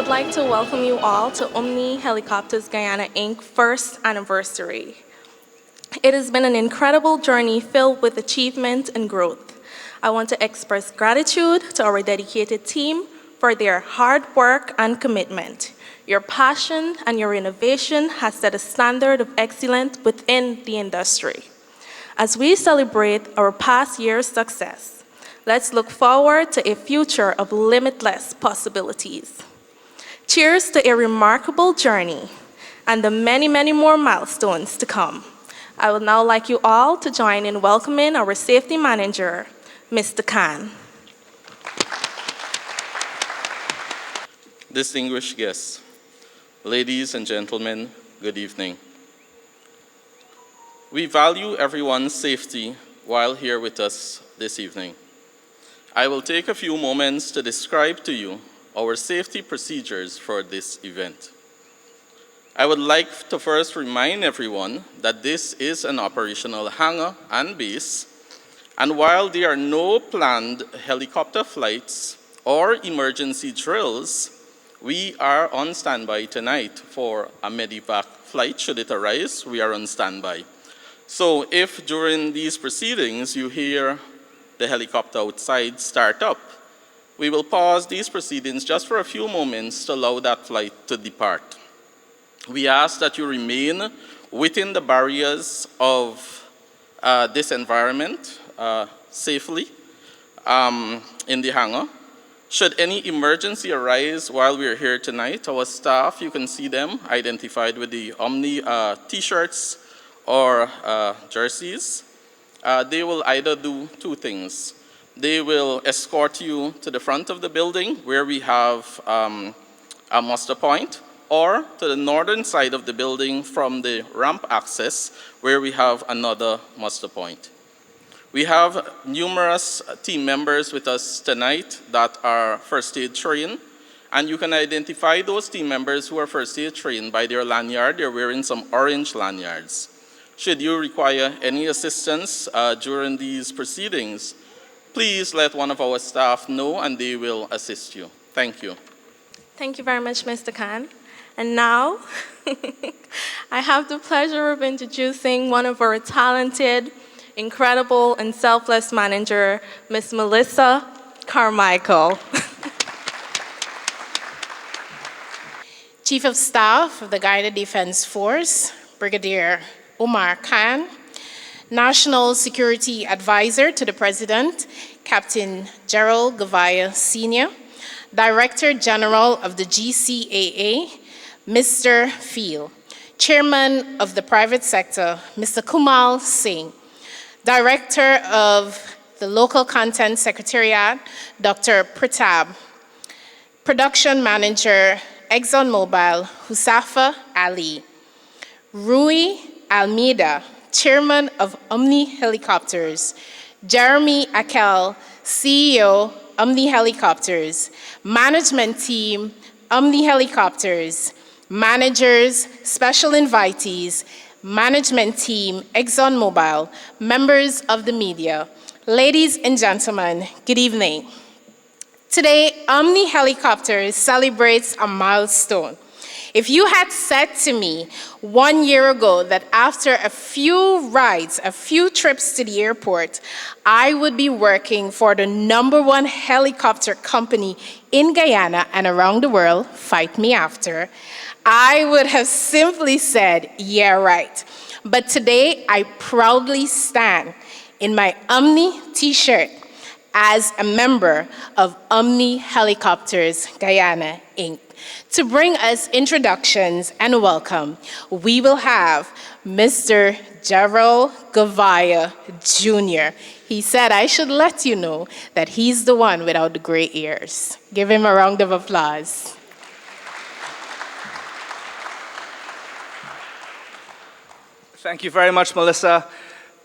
like to welcome you all to Omni Helicopter Guyana Inc. first anniversary. It has been an incredible journey filled with achievement and growth. I want to express gratitude to our dedicated team for their hard work and commitment. Your passion and your innovation has set a standard of excellence within the industry. As we celebrate our past year's success, let's look forward to a future of limitless possibilities. Cheers to a remarkable journey and the many, many more milestones to come. I would now like you all to join in welcoming our safety manager, Mr. Khan. Distinguished guests, ladies and gentlemen, good evening. We value everyone's safety while here with us this evening. I will take a few moments to describe to you our safety procedures for this event. I would like to first remind everyone that this is an operational hangar and base, and while there are no planned helicopter flights or emergency drills, we are on standby tonight for a medevac flight. Should it arise, we are on standby. So if during these proceedings you hear the helicopter outside start up, we will pause these proceedings just for a few moments to allow that flight to depart. We ask that you remain within the barriers of this environment safely in the hangar. Should any emergency arise while we are here tonight, our staff, you can see them identified with the Omni t-shirts or jerseys. They will either do two things. They will escort you to the front of the building where we have a muster point, or to the northern side of the building from the ramp access where we have another muster point. We have numerous team members with us tonight that are first aid trained, and you can identify those team members who are first aid trained by their lanyard. They're wearing some orange lanyards. Should you require any assistance during these proceedings, please let one of our staff know and they will assist you. Thank you. Thank you very much, Mr. Khan. And now, I have the pleasure of introducing one of our talented, incredible, and selfless manager, Ms. Melissa Carmichael. Chief of Staff of the Guyana Defense Force, Brigadier Omar Khan, National Security Advisor to the President, Captain Gerald Gavaya Sr., Director General of the GCAA, Mr. Phil, Chairman of the Private Sector, Mr. Kumal Singh, Director of the Local Content Secretariat, Dr. Pratab, Production Manager, ExxonMobil, Husafa Ali, Rui Almeida, Chairman of Omni Helicopters, Jeremy Akel, CEO, Omni Helicopters, Management Team, Omni Helicopters, Managers, Special Invitees, Management Team, ExxonMobil, members of the media, ladies and gentlemen, good evening. Today, Omni Helicopters celebrates a milestone. If you had said to me 1 year ago that after a few rides, a few trips to the airport, I would be working for the #1 helicopter company in Guyana and around the world, fight me after, I would have simply said, yeah, right. But today, I proudly stand in my Omni t-shirt as a member of Omni Helicopters Guyana Inc. To bring us introductions and welcome, we will have Mr. Gerald Gavaya Jr. He said I should let you know that he's the one without the gray ears. Give him a round of applause. Thank you very much, Melissa.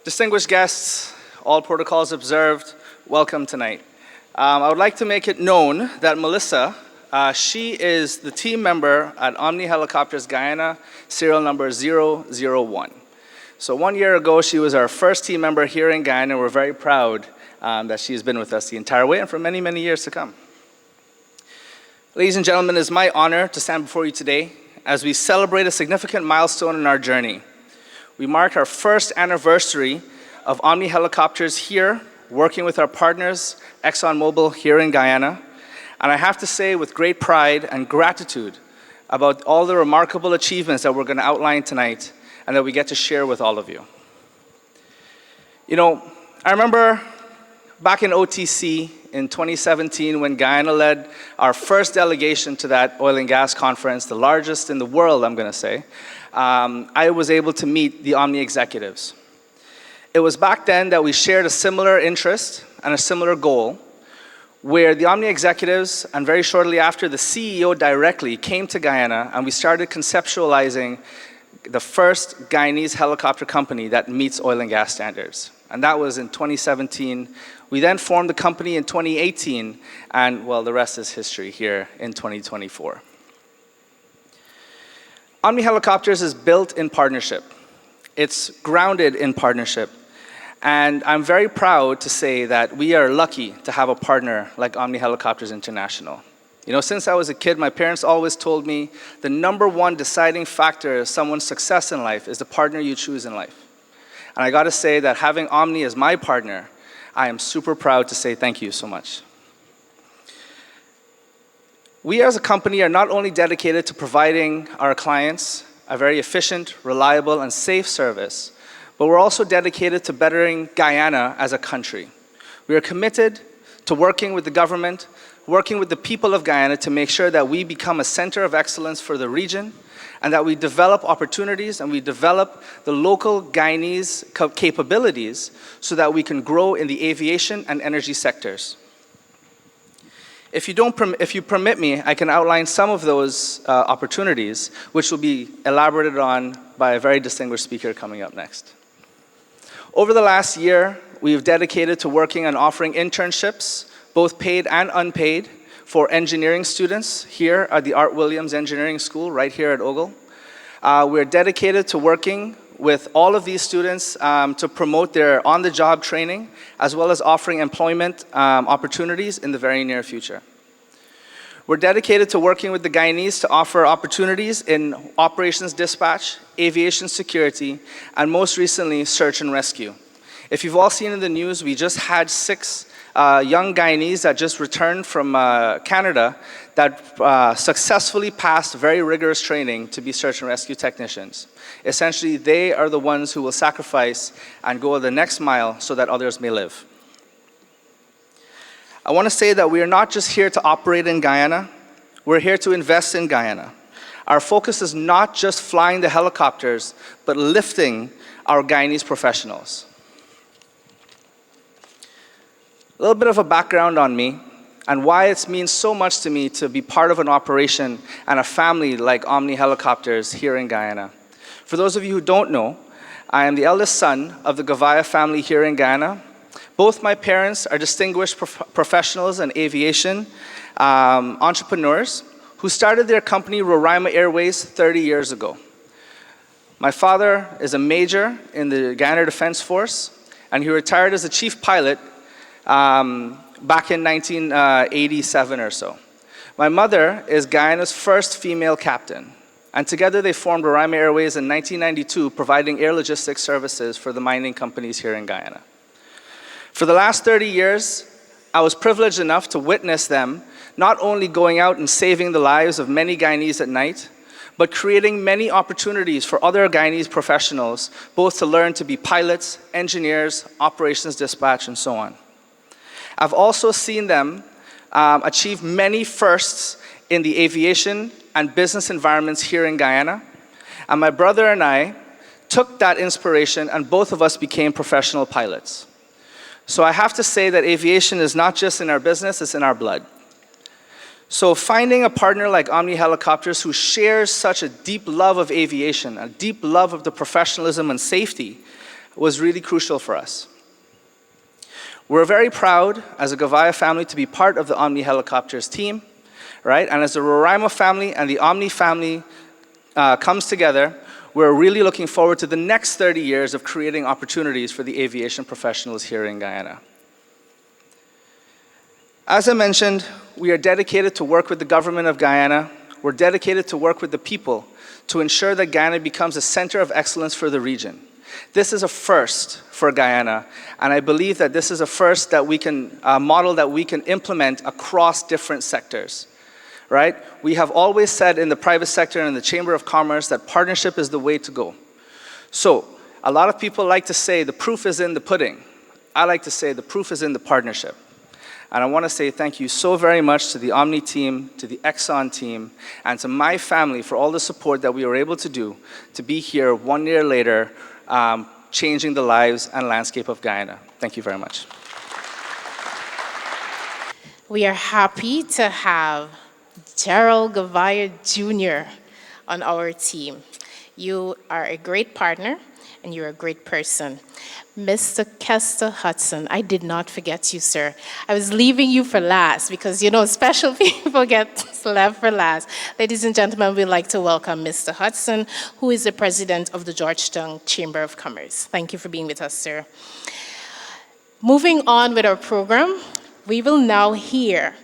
Distinguished guests, all protocols observed, welcome tonight. I would like to make it known that Melissa, she is the team member at Omni Helicopters Guyana, serial number 001. So 1 year ago, she was our first team member here in Guyana. We're very proud that she's been with us the entire way and for many, many years to come. Ladies and gentlemen, it is my honor to stand before you today as we celebrate a significant milestone in our journey. We mark our first anniversary of Omni Helicopters here, working with our partners, ExxonMobil here in Guyana. And I have to say with great pride and gratitude about all the remarkable achievements that we're going to outline tonight and that we get to share with all of you. You know, I remember back in OTC in 2017 when Guyana led our first delegation to that oil and gas conference, the largest in the world, I'm going to say, I was able to meet the Omni executives. It was back then that we shared a similar interest and a similar goal, where the Omni executives, and very shortly after, the CEO directly came to Guyana, and we started conceptualizing the first Guyanese helicopter company that meets oil and gas standards. And that was in 2017. We then formed the company in 2018, and well, the rest is history here in 2024. Omni Helicopters is built in partnership. It's grounded in partnership. And I'm very proud to say that we are lucky to have a partner like Omni Helicopters International. You know, since I was a kid, my parents always told me the #1 deciding factor of someone's success in life is the partner you choose in life. And I got to say that having Omni as my partner, I am super proud to say thank you so much. We as a company are not only dedicated to providing our clients a very efficient, reliable, and safe service, but we're also dedicated to bettering Guyana as a country. We are committed to working with the government, working with the people of Guyana to make sure that we become a center of excellence for the region, and that we develop opportunities and we develop the local Guyanese capabilities so that we can grow in the aviation and energy sectors. If you permit me, I can outline some of those opportunities, which will be elaborated on by a very distinguished speaker coming up next. Over the last year, we have dedicated to working on offering internships, both paid and unpaid, for engineering students here at the Art Williams Engineering School, right here at Ogle. We're dedicated to working with all of these students to promote their on-the-job training, as well as offering employment opportunities in the very near future. We're dedicated to working with the Guyanese to offer opportunities in operations dispatch, aviation security, and most recently, search and rescue. If you've all seen in the news, we just had 6 young Guyanese that just returned from Canada that successfully passed very rigorous training to be search and rescue technicians. Essentially, they are the ones who will sacrifice and go the next mile so that others may live. I want to say that we are not just here to operate in Guyana, we're here to invest in Guyana. Our focus is not just flying the helicopters, but lifting our Guyanese professionals. A little bit of a background on me and why it means so much to me to be part of an operation and a family like Omni Helicopters here in Guyana. For those of you who don't know, I am the eldest son of the Gavaya family here in Guyana. Both my parents are distinguished professionals in aviation, entrepreneurs, who started their company Roraima Airways 30 years ago. My father is a major in the Guyana Defense Force, and he retired as a chief pilot back in 1987 or so. My mother is Guyana's first female captain, and together they formed Roraima Airways in 1992, providing air logistics services for the mining companies here in Guyana. For the last 30 years, I was privileged enough to witness them not only going out and saving the lives of many Guyanese at night, but creating many opportunities for other Guyanese professionals, both to learn to be pilots, engineers, operations dispatch, and so on. I've also seen them achieve many firsts in the aviation and business environments here in Guyana. And my brother and I took that inspiration, and both of us became professional pilots. So I have to say that aviation is not just in our business, it's in our blood. So finding a partner like Omni Helicopters who shares such a deep love of aviation, a deep love of the professionalism and safety, was really crucial for us. We're very proud as a Gavaya family to be part of the Omni Helicopters team, right? And as the Roraima family and the Omni family comes together, we're really looking forward to the next 30 years of creating opportunities for the aviation professionals here in Guyana. As I mentioned, we are dedicated to work with the government of Guyana. We're dedicated to work with the people to ensure that Guyana becomes a center of excellence for the region. This is a first for Guyana, and I believe that this is a first that we can model that we can implement across different sectors, right? We have always said in the private sector and in the Chamber of Commerce that partnership is the way to go. So, a lot of people like to say the proof is in the pudding. I like to say the proof is in the partnership. And I want to say thank you so very much to the Omni team, to the Exxon team, and to my family for all the support that we were able to do to be here 1 year later, changing the lives and landscape of Guyana. Thank you very much. We are happy to have Gerald Gavaya Jr. on our team. You are a great partner, and you're a great person. Mr. Kester Hudson, I did not forget you, sir. I was leaving you for last because, you know, special people get left for last. Ladies and gentlemen, we'd like to welcome Mr. Hudson, who is the president of the Georgetown Chamber of Commerce. Thank you for being with us, sir. Moving on with our program, we will now hear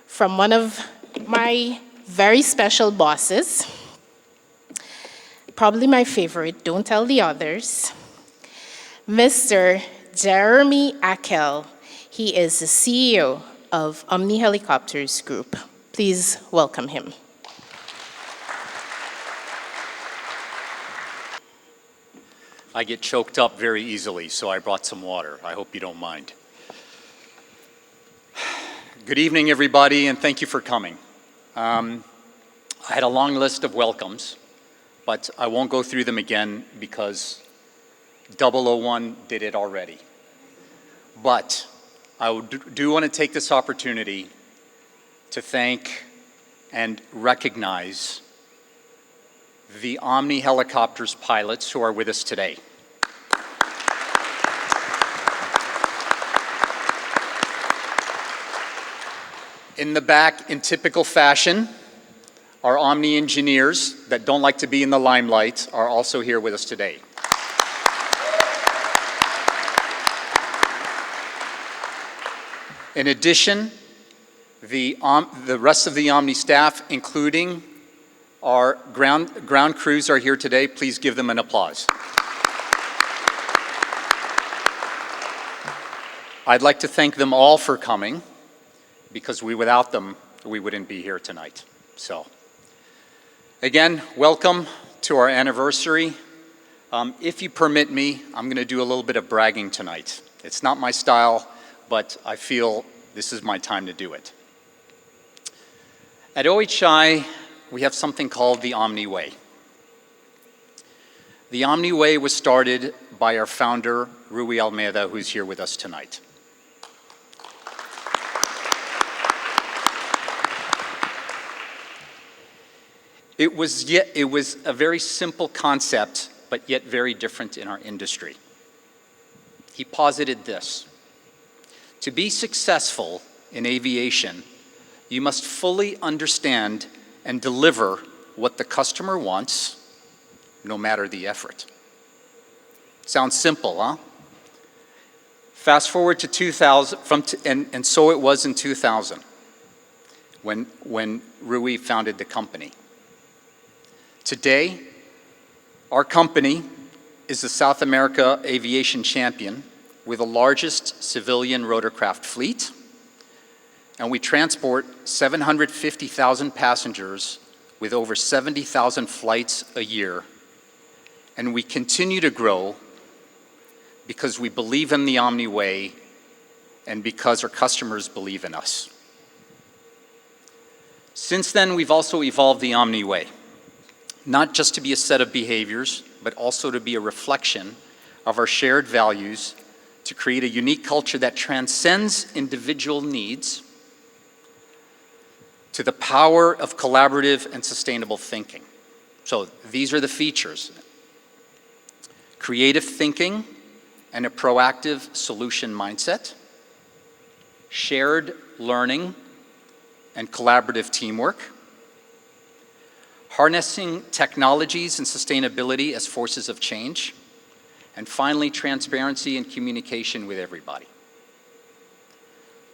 from one of my very special bosses, probably my favorite, don't tell the others, Mr. Jeremy Akel. He is the CEO of Omni Helicopters Group. Please welcome him. I get choked up very easily, so I brought some water. I hope you don't mind. Good evening, everybody, and thank you for coming. I had a long list of welcomes, but I won't go through them again because 001 did it already. But I do want to take this opportunity to thank and recognize the Omni Helicopters pilots who are with us today. In the back, in typical fashion, our Omni engineers that don't like to be in the limelight are also here with us today. In addition, the rest of the Omni staff, including our ground crews, are here today. Please give them an applause. I'd like to thank them all for coming, because without them, we wouldn't be here tonight. So, again, welcome to our anniversary. If you permit me, I'm going to do a little bit of bragging tonight. It's not my style, but I feel this is my time to do it. At OHI, we have something called the Omni Way. The Omni Way was started by our founder, Rui Almeida, who's here with us tonight. It was a very simple concept, but yet very different in our industry. He posited this: to be successful in aviation, you must fully understand and deliver what the customer wants, no matter the effort. Sounds simple, huh? Fast forward to 2000, and so it was in 2000, when Rui founded the company. Today, our company is the South America aviation champion with the largest civilian rotorcraft fleet, and we transport 750,000 passengers with over 70,000 flights a year. And we continue to grow because we believe in the Omni Way and because our customers believe in us. Since then, we've also evolved the Omni Way, not just to be a set of behaviors, but also to be a reflection of our shared values to create a unique culture that transcends individual needs to the power of collaborative and sustainable thinking. So these are the features: creative thinking and a proactive solution mindset, shared learning and collaborative teamwork, harnessing technologies and sustainability as forces of change, and finally, transparency and communication with everybody.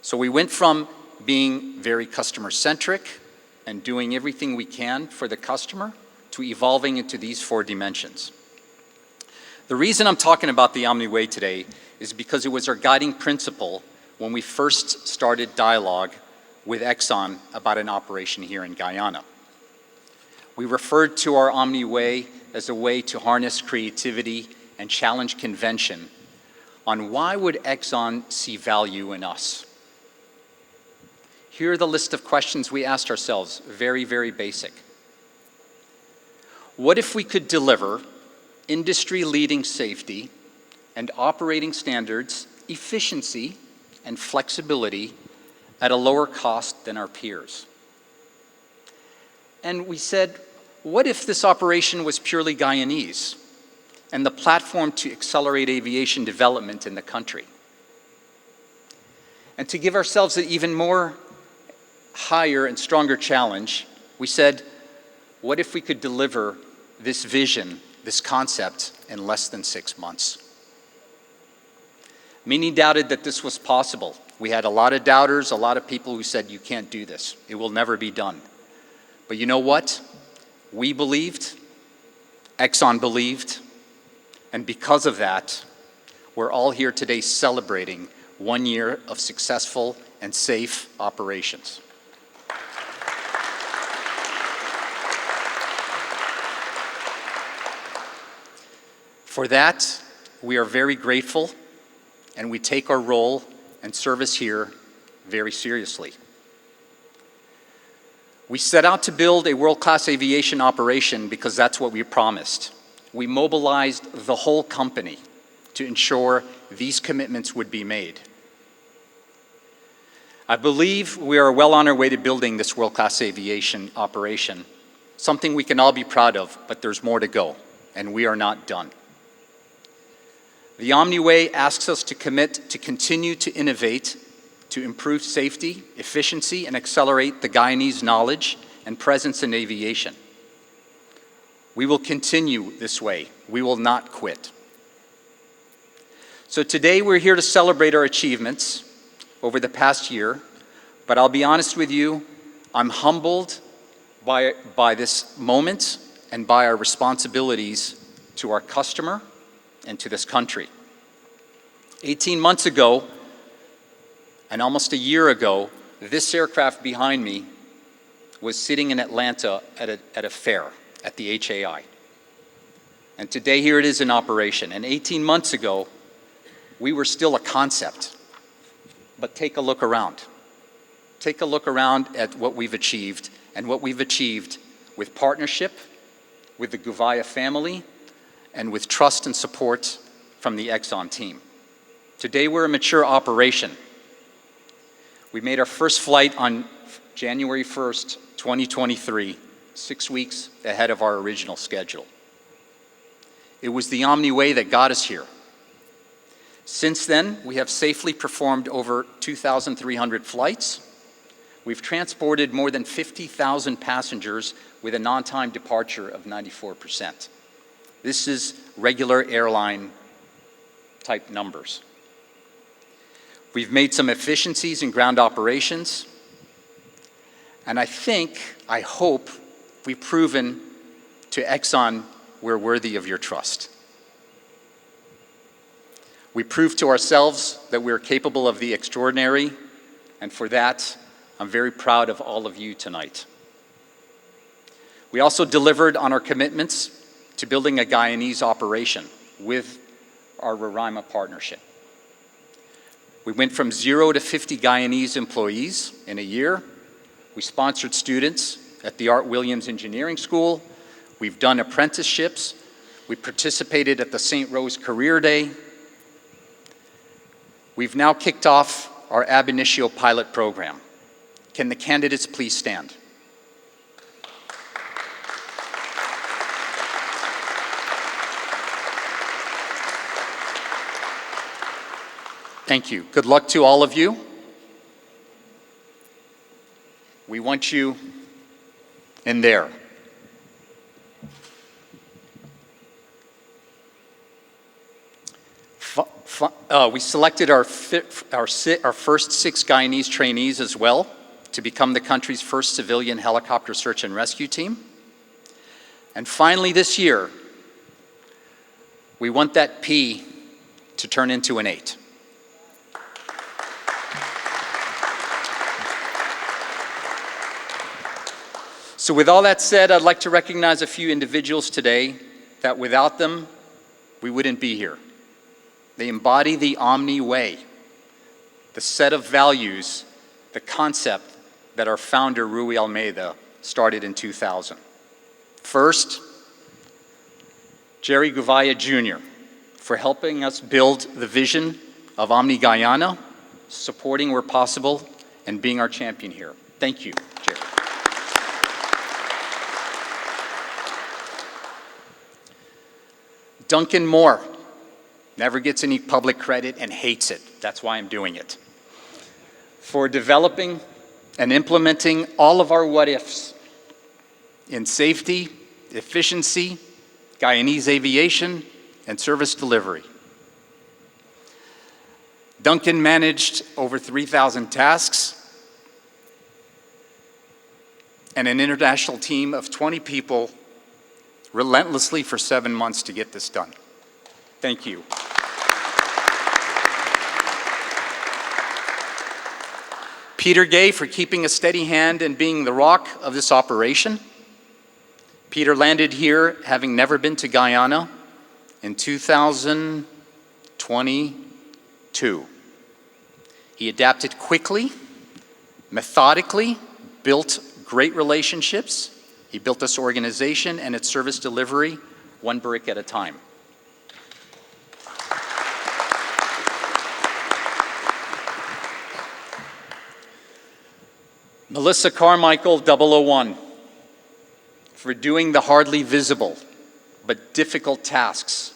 So we went from being very customer-centric and doing everything we can for the customer to evolving into these 4 dimensions. The reason I'm talking about the Omni Way today is because it was our guiding principle when we first started dialogue with Exxon about an operation here in Guyana. We referred to our Omni Way as a way to harness creativity and challenge convention on why would Exxon see value in us. Here are the list of questions we asked ourselves, very, very basic. What if we could deliver industry-leading safety and operating standards, efficiency, and flexibility at a lower cost than our peers? And we said, what if this operation was purely Guyanese and the platform to accelerate aviation development in the country? And to give ourselves an even more higher and stronger challenge, we said, what if we could deliver this vision, this concept, in less than 6 months? Many doubted that this was possible. We had a lot of doubters, a lot of people who said, you can't do this. It will never be done. But you know what? We believed, Exxon believed, and because of that, we're all here today celebrating 1 year of successful and safe operations. For that, we are very grateful, and we take our role and service here very seriously. We set out to build a world-class aviation operation because that's what we promised. We mobilized the whole company to ensure these commitments would be made. I believe we are well on our way to building this world-class aviation operation, something we can all be proud of, but there's more to go, and we are not done. The Omni Way asks us to commit to continue to innovate, to improve safety, efficiency, and accelerate the Guyanese knowledge and presence in aviation. We will continue this way. We will not quit. So today we're here to celebrate our achievements over the past year, but I'll be honest with you, I'm humbled by this moment and by our responsibilities to our customer and to this country. 18 months ago, and almost a year ago, this aircraft behind me was sitting in Atlanta at a fair at the HAI. And today here it is in operation. And 18 months ago, we were still a concept. But take a look around. Take a look around at what we've achieved, and what we've achieved with partnership, with the Gouveia family, and with trust and support from the Exxon team. Today we're a mature operation. We made our first flight on January 1st, 2023, 6 weeks ahead of our original schedule. It was the Omni Way that got us here. Since then, we have safely performed over 2,300 flights. We've transported more than 50,000 passengers with an on-time departure of 94%. This is regular airline type numbers. We've made some efficiencies in ground operations, and I hope we've proven to Exxon we're worthy of your trust. We proved to ourselves that we're capable of the extraordinary, and for that, I'm very proud of all of you tonight. We also delivered on our commitments to building a Guyanese operation with our Roraima partnership. We went from 0 to 50 Guyanese employees in a year. We sponsored students at the Art Williams Engineering School. We've done apprenticeships. We participated at the St. Rose Career Day. We've now kicked off our ab initio pilot program. Can the candidates please stand? Thank you. Good luck to all of you. We want you in there. We selected our first 6 Guyanese trainees as well to become the country's first civilian helicopter search and rescue team. And finally this year, we want that P to turn into an 8. So with all that said, I'd like to recognize a few individuals today that without them, we wouldn't be here. They embody the Omni way, the set of values, the concept that our founder, Rui Almeida, started in 2000. First, Jerry Gouveia Jr., for helping us build the vision of Omni Guyana, supporting where possible, and being our champion here. Thank you, Jerry. Duncan Moore never gets any public credit and hates it. That's why I'm doing it. For developing and implementing all of our what-ifs in safety, efficiency, Guyanese aviation, and service delivery. Duncan managed over 3,000 tasks and an international team of 20 people relentlessly for 7 months to get this done. Thank you. Peter Gay for keeping a steady hand and being the rock of this operation. Peter landed here having never been to Guyana in 2022. He adapted quickly, methodically, built great relationships. He built this organization and its service delivery one brick at a time. Melissa Carmichael, 001, for doing the hardly visible but difficult tasks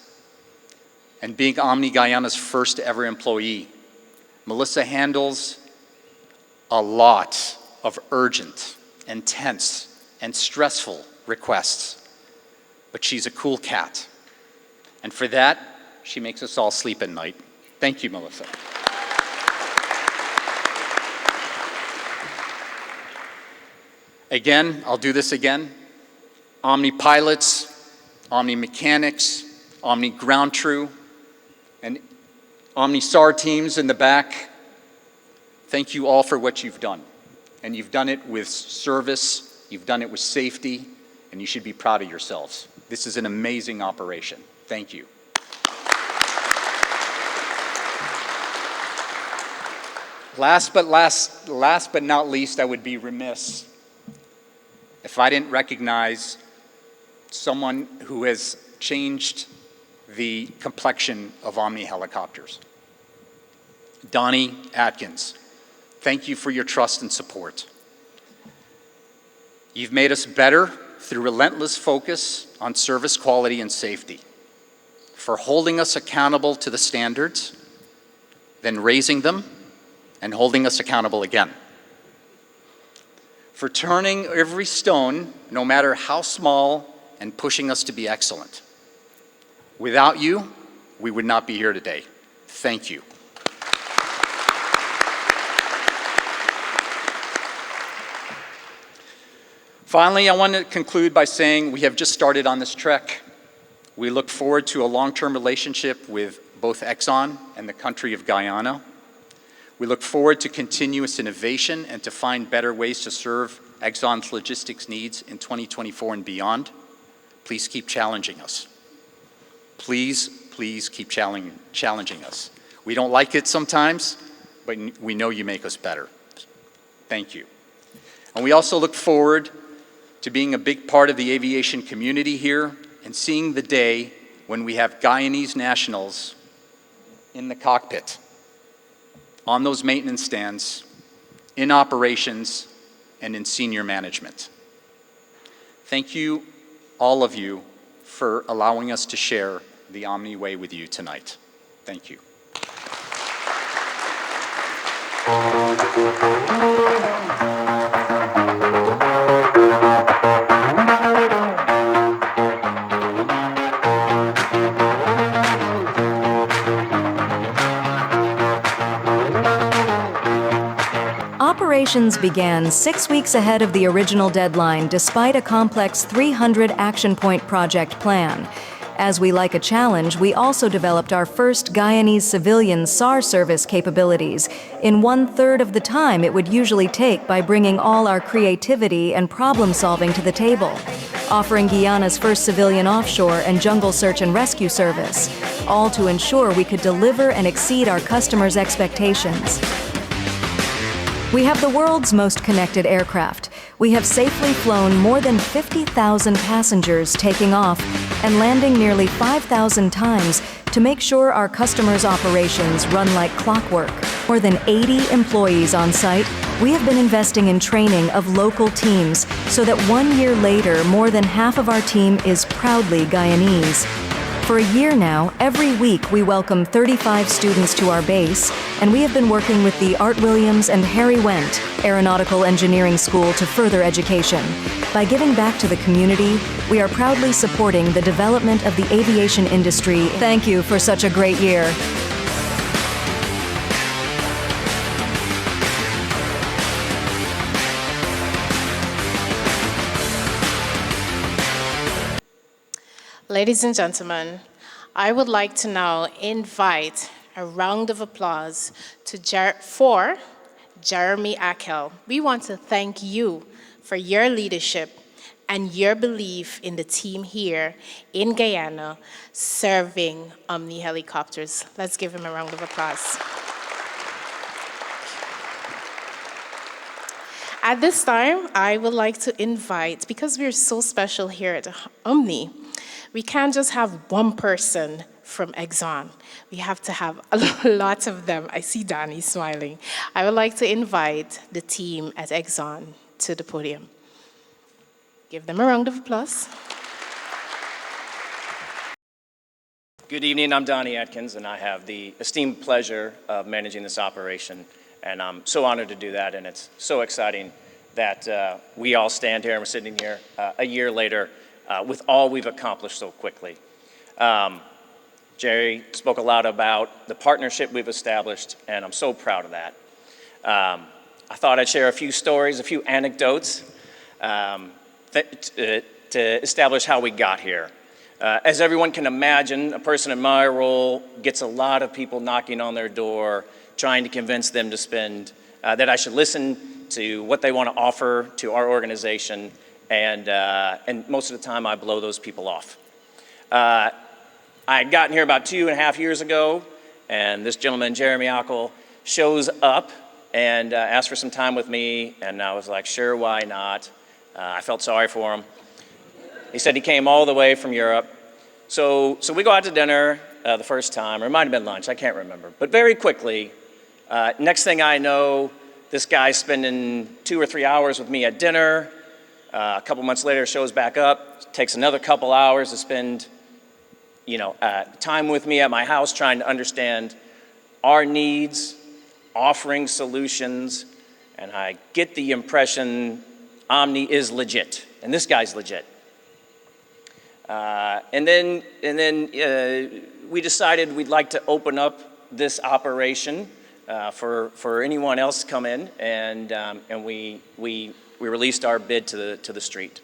and being Omni Guyana's first ever employee. Melissa handles a lot of urgent, intense, and stressful requests, but she's a cool cat. And for that, she makes us all sleep at night. Thank you, Melissa. Again, I'll do this again. Omni pilots, Omni mechanics, Omni ground crew, and Omni SAR teams in the back. Thank you all for what you've done. And you've done it with service, you've done it with safety, and you should be proud of yourselves. This is an amazing operation. Thank you. Last but not least, I would be remiss if I didn't recognize someone who has changed the complexion of Omni helicopters. Donnie Atkins, thank you for your trust and support. You've made us better through relentless focus on service quality and safety, for holding us accountable to the standards, then raising them and holding us accountable again, for turning every stone, no matter how small, and pushing us to be excellent. Without you, we would not be here today. Thank you. Finally, I want to conclude by saying we have just started on this trek. We look forward to a long-term relationship with both Exxon and the country of Guyana. We look forward to continuous innovation and to find better ways to serve Exxon's logistics needs in 2024 and beyond. Please keep challenging us. Please keep challenging us. We don't like it sometimes, but we know you make us better. Thank you. And we also look forward to being a big part of the aviation community here and seeing the day when we have Guyanese nationals in the cockpit, on those maintenance stands, in operations, and in senior management. Thank you, all of you, for allowing us to share the Omni way with you tonight. Thank you. operations began 6 weeks ahead of the original deadline despite a complex 300 action point project plan. As we like a challenge, we also developed our first Guyanese civilian SAR service capabilities in 1/3 of the time it would usually take by bringing all our creativity and problem solving to the table, offering Guyana's first civilian offshore and jungle search and rescue service, all to ensure we could deliver and exceed our customers' expectations. We have the world's most connected aircraft. We have safely flown more than 50,000 passengers taking off and landing nearly 5,000 times to make sure our customers' operations run like clockwork. More than 80 employees on site, we have been investing in training of local teams so that 1 year later, more than half of our team is proudly Guyanese. For a year now, every week we welcome 35 students to our base, and we have been working with the Art Williams and Harry Wendt Aeronautical Engineering School to further education. By giving back to the community, we are proudly supporting the development of the aviation industry. Thank you for such a great year. Ladies and gentlemen, I would like to now invite a round of applause for Jeremy Akel. We want to thank you for your leadership and your belief in the team here in Guyana serving Omni Helicopters. Let's give him a round of applause. At this time, I would like to invite, because we're so special here at Omni, we can't just have one person from Exxon. We have to have a lot of them. I see Danny smiling. I would like to invite the team at Exxon to the podium. Give them a round of applause. Good evening, I'm Donnie Atkins, and I have the esteemed pleasure of managing this operation. And I'm so honored to do that, and it's so exciting that we all stand here and we're sitting here a year later with all we've accomplished so quickly. Jerry spoke a lot about the partnership we've established, and I'm so proud of that. I thought I'd share a few stories, a few anecdotes to establish how we got here. As everyone can imagine, a person in my role gets a lot of people knocking on their door, trying to convince them to spend, that I should listen to what they want to offer to our organization, and most of the time I blow those people off. I had gotten here about 2.5 years ago, and this gentleman, Jeremy Akel, shows up and asked for some time with me, and I was like, sure, why not? I felt sorry for him. He said he came all the way from Europe. So we go out to dinner the first time, or it might have been lunch, I can't remember. But very quickly, next thing I know, this guy's spending 2 or 3 hours with me at dinner. A couple months later, shows back up, takes another couple hours to spend time with me at my house trying to understand our needs, offering solutions, and I get the impression Omni is legit, and this guy's legit. And then we decided we'd like to open up this operation for anyone else to come in, and we released our bid to the street.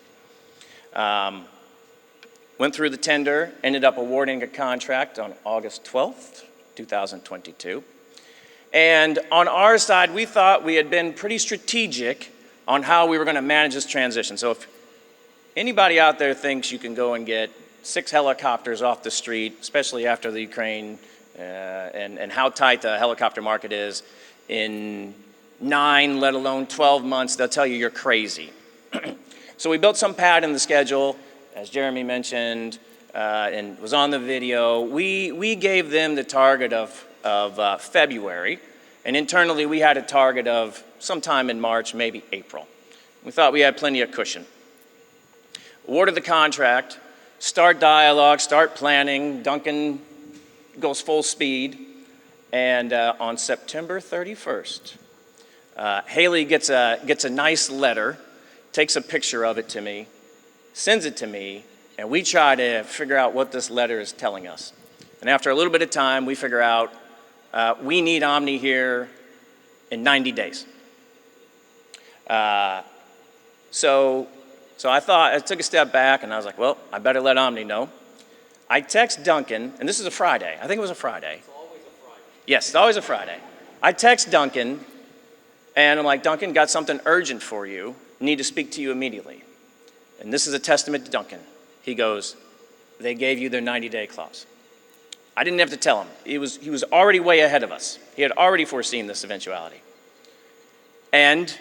Went through the tender, ended up awarding a contract on August 12th, 2022. And on our side, we thought we had been pretty strategic on how we were going to manage this transition. So if anybody out there thinks you can go and get 6 helicopters off the street, especially after the Ukraine and how tight the helicopter market is, in 9, let alone 12 months, they'll tell you you're crazy. So we built some pad in the schedule, as Jeremy mentioned, and was on the video. We gave them the target of February, and internally we had a target of sometime in March, maybe April. We thought we had plenty of cushion. Awarded the contract, start dialogue, start planning. Duncan goes full speed, and on September 31st, Haley gets a nice letter, takes a picture of it to me, sends it to me, and we try to figure out what this letter is telling us. And after a little bit of time, we figure out we need Omni here in 90 days. So I thought, I took a step back and I was like, well, I better let Omni know. I text Duncan, and this is a Friday. I think it was a Friday. It's always a Friday. Yes, it's always a Friday. I text Duncan, and I'm like, Duncan, got something urgent for you. Need to speak to you immediately. And this is a testament to Duncan. He goes, they gave you their 90-day clause. I didn't have to tell him. He was already way ahead of us. He had already foreseen this eventuality. And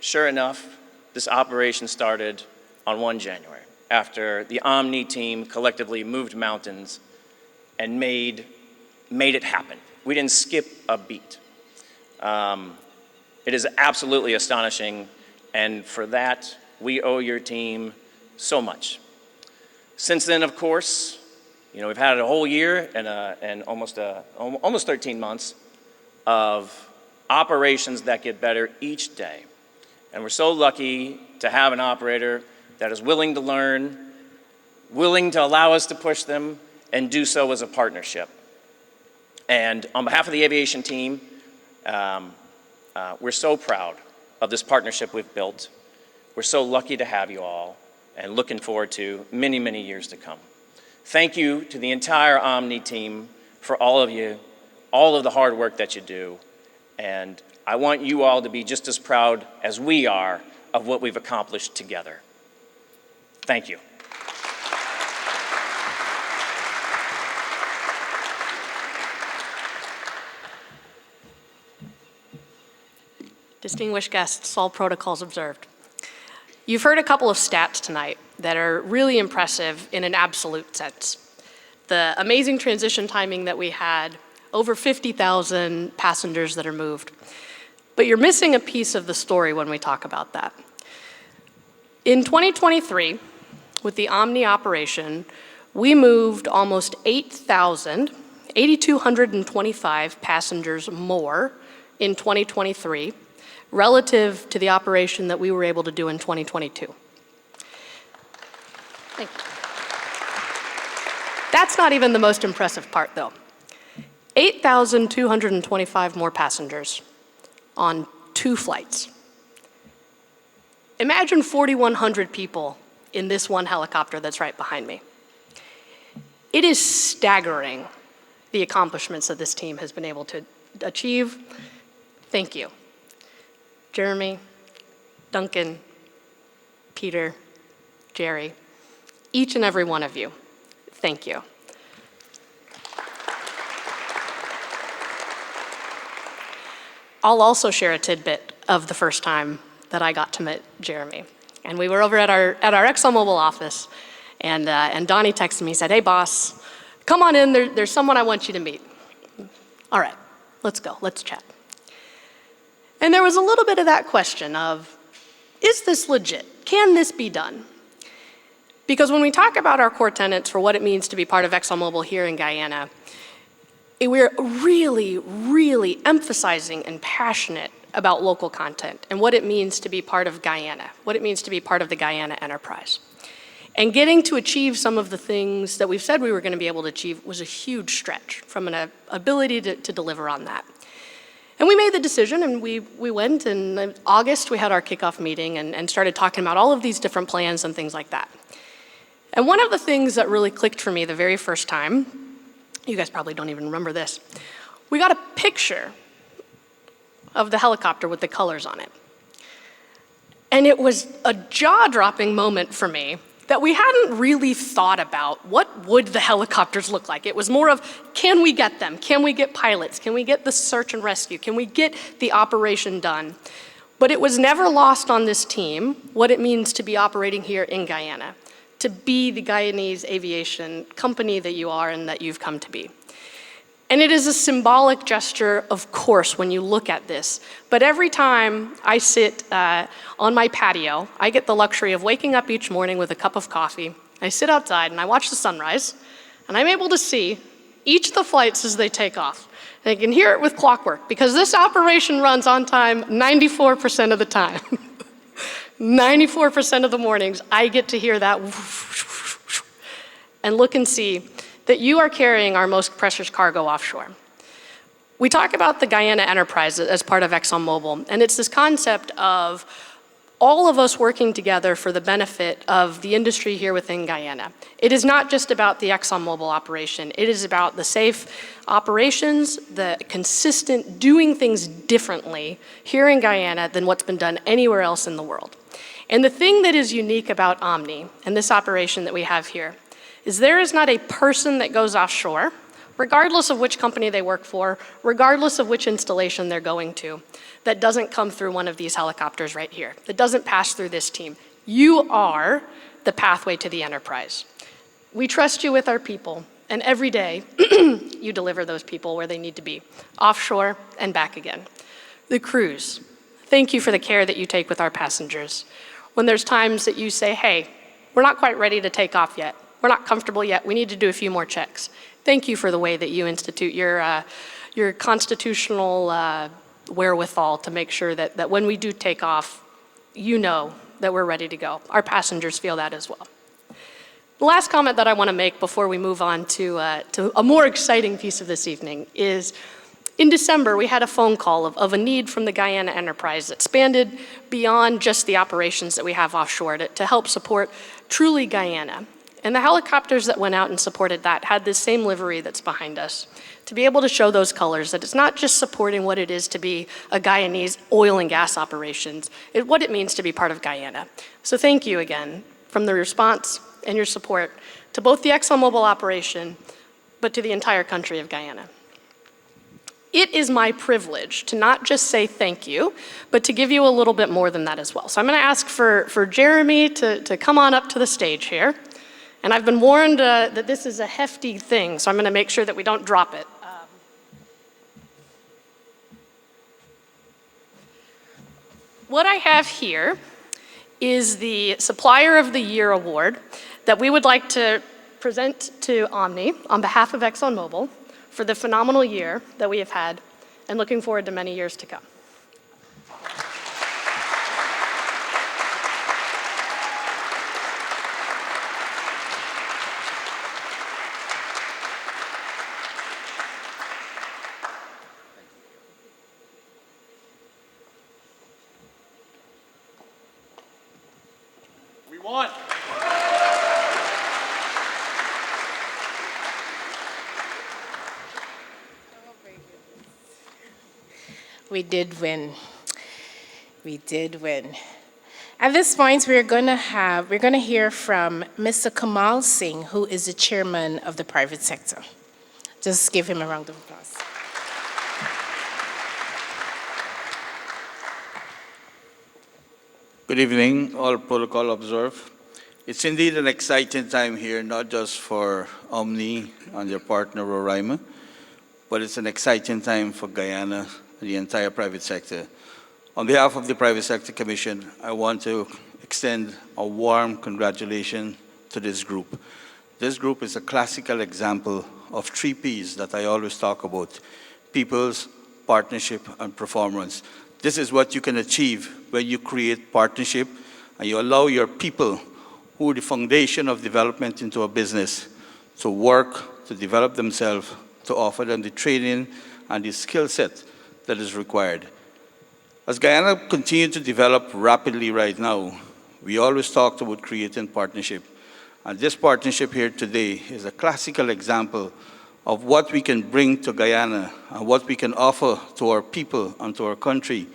sure enough, this operation started on 1 January, after the Omni team collectively moved mountains and made it happen. We didn't skip a beat. It is absolutely astonishing, and for that, we owe your team so much. Since then, of course, we've had a whole year and almost 13 months of operations that get better each day. And we're so lucky to have an operator that is willing to learn, willing to allow us to push them, and do so as a partnership. And on behalf of the aviation team, we're so proud of this partnership we've built. We're so lucky to have you all, and looking forward to many, many years to come. Thank you to the entire Omni team for all of you, all of the hard work that you do. And I want you all to be just as proud as we are of what we've accomplished together. Thank you. Distinguished guests, all protocols observed. You've heard a couple of stats tonight that are really impressive in an absolute sense. The amazing transition timing that we had, over 50,000 passengers that are moved. But you're missing a piece of the story when we talk about that. In 2023, with the Omni operation, we moved almost 8,225 passengers more in 2023 relative to the operation that we were able to do in 2022. Thank you. That's not even the most impressive part, though. 8,225 more passengers on 2 flights. Imagine 4,100 people in this one helicopter that's right behind me. It is staggering, the accomplishments that this team has been able to achieve. Thank you. Jeremy, Duncan, Peter, Jerry, each and every one of you, thank you. I'll also share a tidbit of the first time that I got to meet Jeremy. And we were over at our ExxonMobil office, and Donnie texted me, said, hey boss, come on in, there's someone I want you to meet. All right, let's go, let's chat. And there was a little bit of that question of, is this legit? Can this be done? Because when we talk about our core tenets for what it means to be part of ExxonMobil here in Guyana, we're really, really emphasizing and passionate about local content and what it means to be part of Guyana, what it means to be part of the Guyana enterprise. And getting to achieve some of the things that we've said we were going to be able to achieve was a huge stretch from an ability to deliver on that. And we made the decision, and we went, and in August we had our kickoff meeting and started talking about all of these different plans and things like that. And one of the things that really clicked for me the very first time, you guys probably don't even remember this, we got a picture of the helicopter with the colors on it. And it was a jaw-dropping moment for me that we hadn't really thought about what would the helicopters look like. It was more of, can we get them? Can we get pilots? Can we get the search and rescue? Can we get the operation done? But it was never lost on this team what it means to be operating here in Guyana, to be the Guyanese aviation company that you are and that you've come to be. And it is a symbolic gesture, of course, when you look at this. But every time I sit on my patio, I get the luxury of waking up each morning with a cup of coffee. I sit outside and I watch the sunrise, and I'm able to see each of the flights as they take off. And I can hear it with clockwork, because this operation runs on time 94% of the time. 94% of the mornings, I get to hear that and look and see that you are carrying our most precious cargo offshore. We talk about the Guyana enterprise as part of ExxonMobil, and it's this concept of all of us working together for the benefit of the industry here within Guyana. It is not just about the ExxonMobil operation. It is about the safe operations, the consistent doing things differently here in Guyana than what's been done anywhere else in the world. And the thing that is unique about Omni and this operation that we have here is there is not a person that goes offshore, regardless of which company they work for, regardless of which installation they're going to, that doesn't come through one of these helicopters right here, that doesn't pass through this team. You are the pathway to the enterprise. We trust you with our people, and every day you deliver those people where they need to be, offshore and back again. The crews, thank you for the care that you take with our passengers. When there's times that you say, hey, we're not quite ready to take off yet, we're not comfortable yet, we need to do a few more checks. Thank you for the way that you institute your constitutional wherewithal to make sure that when we do take off, you know that we're ready to go. Our passengers feel that as well. The last comment that I want to make before we move on to a more exciting piece of this evening is, in December, we had a phone call of a need from the Guyana enterprise that spanned beyond just the operations that we have offshore to help support truly Guyana. And the helicopters that went out and supported that had this same livery that's behind us, to be able to show those colors, that it's not just supporting what it is to be a Guyanese oil and gas operations, what it means to be part of Guyana. So thank you again from the response and your support to both the ExxonMobil operation, but to the entire country of Guyana. It is my privilege to not just say thank you, but to give you a little bit more than that as well. So I'm going to ask for Jeremy to come on up to the stage here. And I've been warned that this is a hefty thing, so I'm going to make sure that we don't drop it. What I have here is the Supplier of the Year Award that we would like to present to Omni on behalf of ExxonMobil for the phenomenal year that we have had, and looking forward to many years to come. We won. We did win. We did win. At this point, we're going to hear from Mr. Kamal Singh, who is the chairman of the private sector. Just give him a round of applause. Good evening, all protocol observed. It's indeed an exciting time here, not just for Omni and their partner Roraima, but it's an exciting time for Guyana and the entire private sector. On behalf of the Private Sector Commission, I want to extend a warm congratulations to this group. This group is a classical example of 3 Ps that I always talk about: people's, partnership, and performance. This is what you can achieve when you create partnership and you allow your people, who are the foundation of development into a business, to work, to develop themselves, to offer them the training and the skill set that is required. As Guyana continues to develop rapidly right now, we always talked about creating partnership. And this partnership here today is a classical example of what we can bring to Guyana and what we can offer to our people and to our country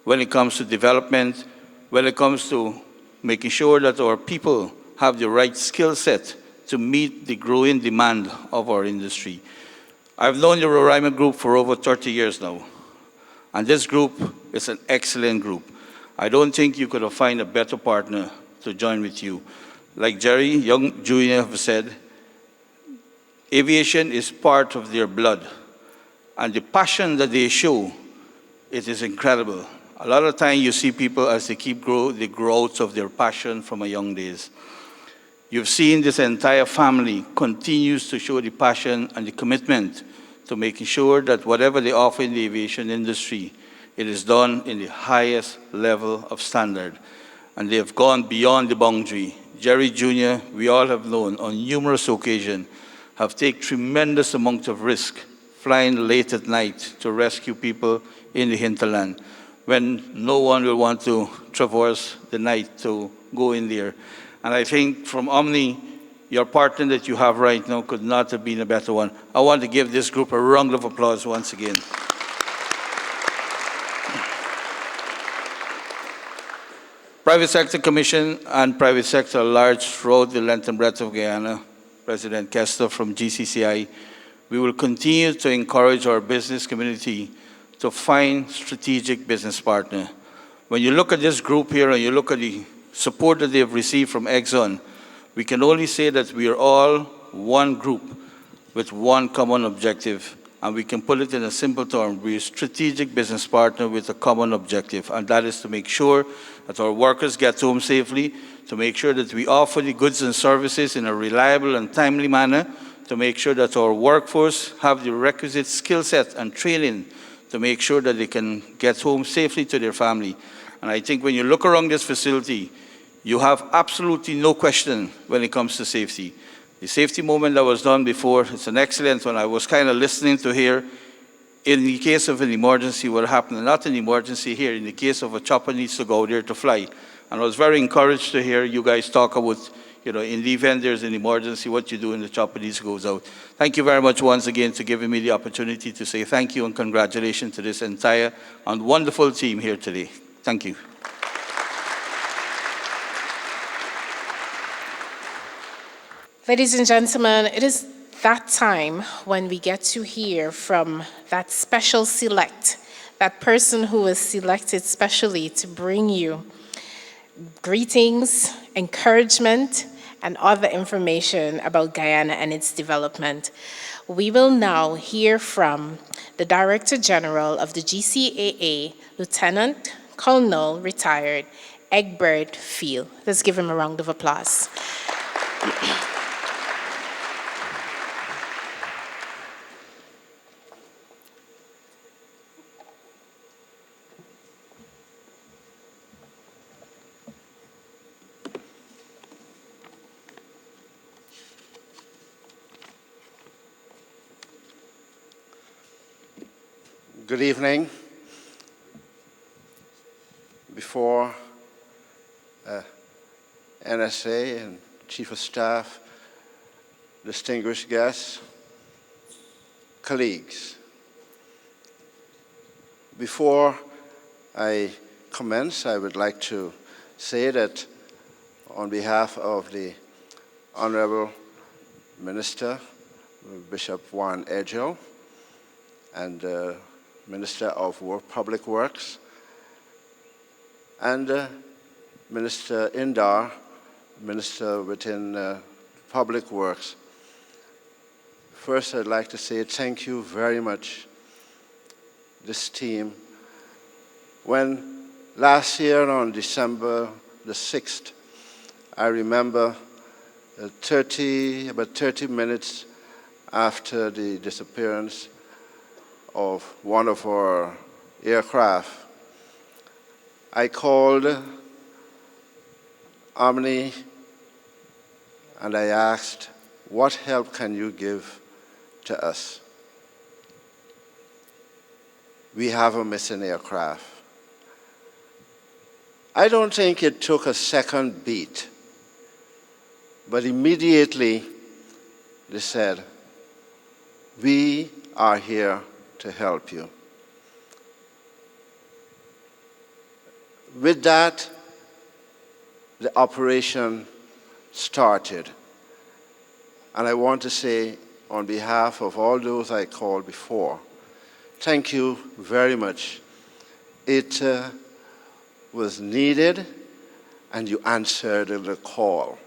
when it comes to development, when it comes to making sure that our people have the right skill set to meet the growing demand of our industry. I've known the Roraima Group for over 30 years now, and this group is an excellent group. I don't think you could have found a better partner to join with you. Like Jerry Young Jr. have said, aviation is part of their blood, and the passion that they show, it is incredible. A lot of times you see people as they grow out of their passion from a young days. You've seen this entire family continues to show the passion and the commitment to making sure that whatever they offer in the aviation industry, it is done in the highest level of standard. And they have gone beyond the boundary. Jerry Jr., we all have known on numerous occasions, have taken tremendous amount of risk, flying late at night to rescue people in the hinterland. when no one will want to traverse the night to go in there. And I think from Omni, your partner that you have right now could not have been a better one. I want to give this group a round of applause once again. Private Sector Commission and private sector at large throughout the length and breadth of Guyana, President Kester from GCCI, we will continue to encourage our business community to find strategic business partner. When you look at this group here and you look at the support that they've received from Exxon, we can only say that we are all one group with one common objective, and we can put it in a simple term. We're a strategic business partner with a common objective, and that is to make sure that our workers get home safely, to make sure that we offer the goods and services in a reliable and timely manner, to make sure that our workforce have the requisite skill set and training to make sure that they can get home safely to their family. And I think when you look around this facility, you have absolutely no question when it comes to safety. The safety moment that was done before, it's an excellent one. I was kind of listening to hear, in the case of an emergency, what happened, not an emergency here, in the case of a chopper needs to go there to fly. And I was very encouraged to hear you guys talk about, in the event there's an emergency, what you do when the chopper needs goes out. Thank you very much once again for giving me the opportunity to say thank you and congratulations to this entire and wonderful team here today. Thank you. Ladies and gentlemen, it is that time when we get to hear from that special select, that person who was selected specially to bring you greetings, encouragement, and other information about Guyana and its development. We will now hear from the Director General of the GCAA, Lieutenant Colonel Retired Egbert Field. Let's give him a round of applause. Good evening. Before NSA and Chief of Staff, distinguished guests, colleagues, before I commence, I would like to say that on behalf of the Honorable Minister, Bishop Juan Edgel, and Minister of Public Works, and Minister Indar, Minister within Public Works. First, I'd like to say thank you very much, this team. When last year on December the 6th, I remember about 30 minutes after the disappearance of one of our aircraft, I called Omni and I asked, what help can you give to us? We have a missing aircraft. I don't think it took a second beat, but immediately they said, we are here to help you. With that, the operation started. And I want to say, on behalf of all those I called before, thank you very much. It was needed, and you answered the call.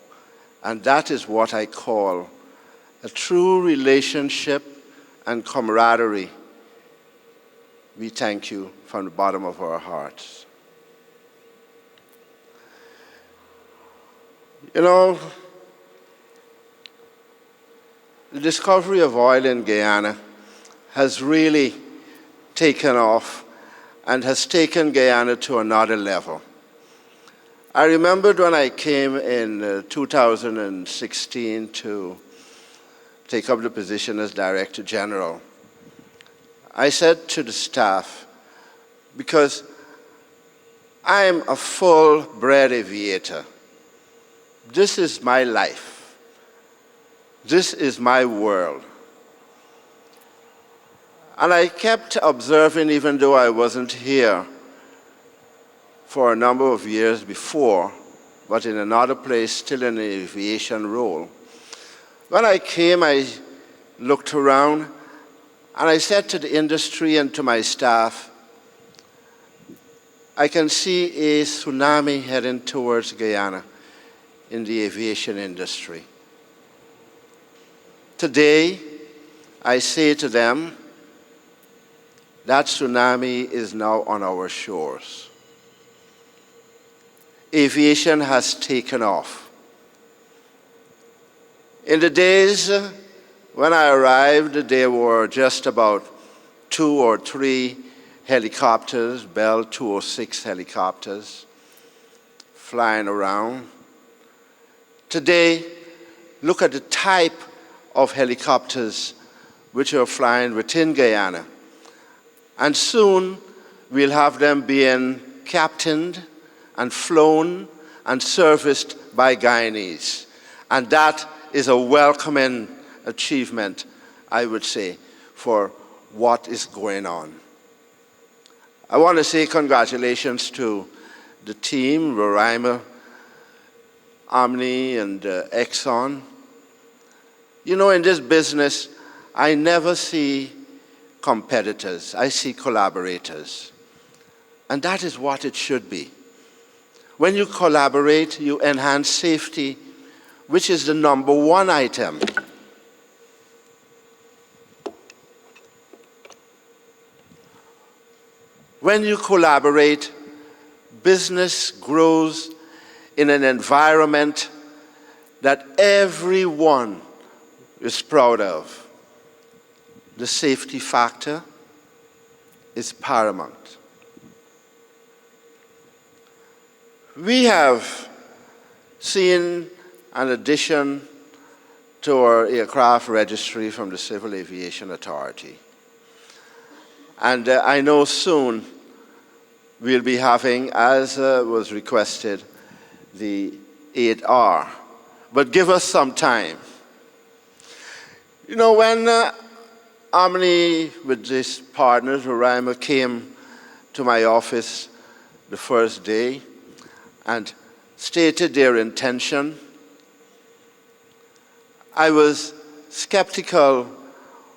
And that is what I call a true relationship and camaraderie. We thank you from the bottom of our hearts. You know, the discovery of oil in Guyana has really taken off and has taken Guyana to another level. I remembered when I came in 2016 to take up the position as Director General, I said to the staff, because I'm a full-bred aviator. This is my life. This is my world. And I kept observing, even though I wasn't here for a number of years before, but in another place, still in the aviation role. When I came, I looked around, and I said to the industry and to my staff, I can see a tsunami heading towards Guyana in the aviation industry. Today, I say to them, that tsunami is now on our shores. Aviation has taken off. In the days when I arrived, there were just about 2 or 3 helicopters, Bell 206 helicopters, flying around. Today, look at the type of helicopters which are flying within Guyana. And soon, we'll have them being captained and flown and serviced by Guyanese. And that is a welcoming achievement, I would say, for what is going on. I want to say congratulations to the team, Roraima, Omni, and Exxon. You know, in this business, I never see competitors. I see collaborators. And that is what it should be. When you collaborate, you enhance safety, which is the #1 item. When you collaborate, business grows in an environment that everyone is proud of. The safety factor is paramount. We have seen an addition to our aircraft registry from the Civil Aviation Authority. And I know soon we'll be having, as was requested, the 8R. But give us some time. You know, when Omni, with his partners, Roraima, came to my office the first day and stated their intention, I was skeptical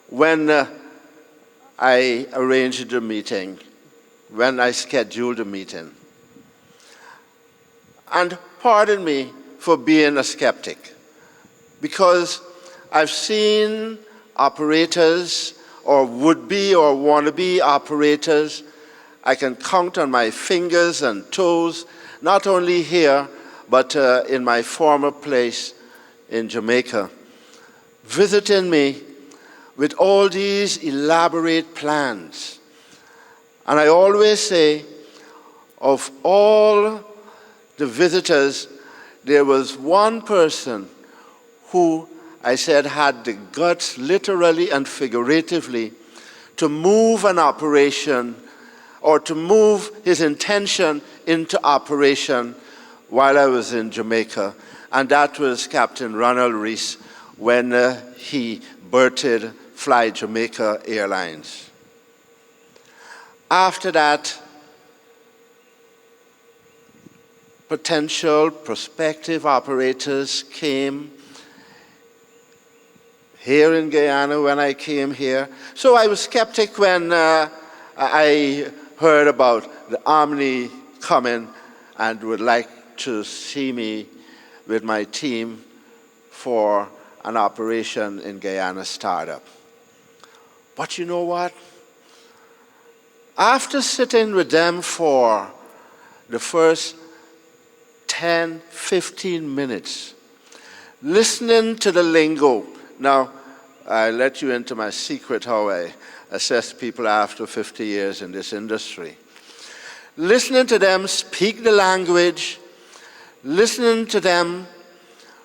when I arranged the meeting, when I scheduled the meeting. And pardon me for being a skeptic, because I've seen operators or would-be or wannabe operators, I can count on my fingers and toes, not only here, but in my former place in Jamaica, visiting me with all these elaborate plans. And I always say, of all the visitors, there was one person who I said had the guts, literally and figuratively, to move an operation or to move his intention into operation while I was in Jamaica. And that was Captain Ronald Rees when he birthed Fly Jamaica Airlines. After that, potential prospective operators came here in Guyana when I came here. So I was skeptic when I heard about the Omni coming and would like to see me with my team for an operation in Guyana startup. But you know what? After sitting with them for the first 10, 15 minutes, listening to the lingo. Now, I let you into my secret how I assess people after 50 years in this industry. Listening to them speak the language, listening to them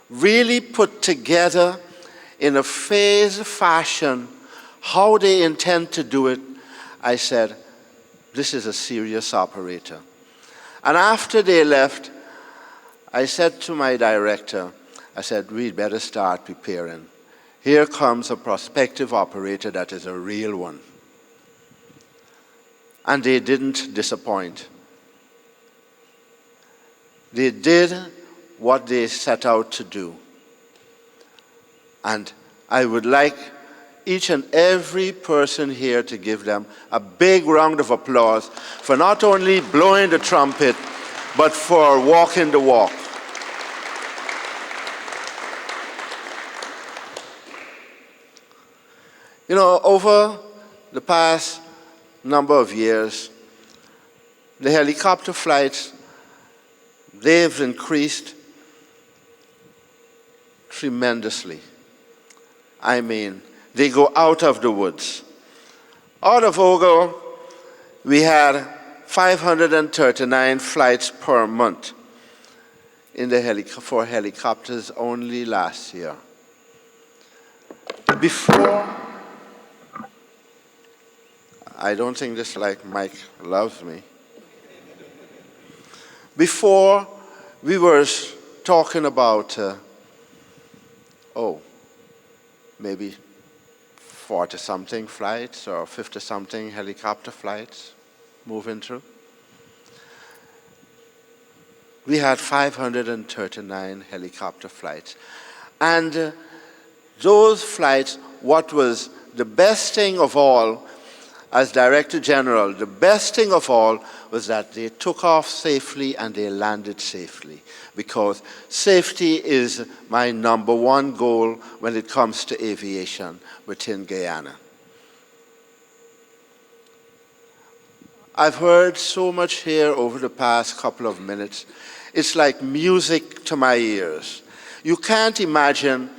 really put together in a phased fashion how they intend to do it, I said, this is a serious operator. And after they left, I said to my director, I said, we'd better start preparing. Here comes a prospective operator that is a real one. And they didn't disappoint. They did what they set out to do. And I would like each and every person here to give them a big round of applause for not only blowing the trumpet, but for walking the walk. You know, over the past number of years, the helicopter flights, they've increased tremendously. I mean, they go out of the woods. Out of Ogle, we had 539 flights per month for helicopters only last year. Before, I don't think this mic loves me. Before, we were talking about, maybe 40-something flights or 50-something helicopter flights moving through. We had 539 helicopter flights. And those flights, what was the best thing of all, as Director General, the best thing of all was that they took off safely and they landed safely, because safety is my number one goal when it comes to aviation within Guyana. I've heard so much here over the past couple of minutes. It's like music to my ears. You can't imagine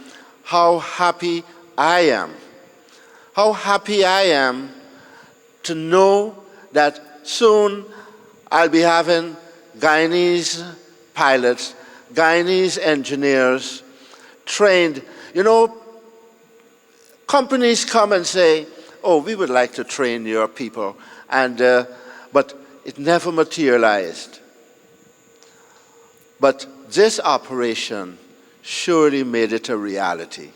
how happy I am. How happy I am to know that soon I'll be having Guyanese pilots, Guyanese engineers trained. You know, companies come and say, oh, we would like to train your people, but it never materialized. But this operation surely made it a reality.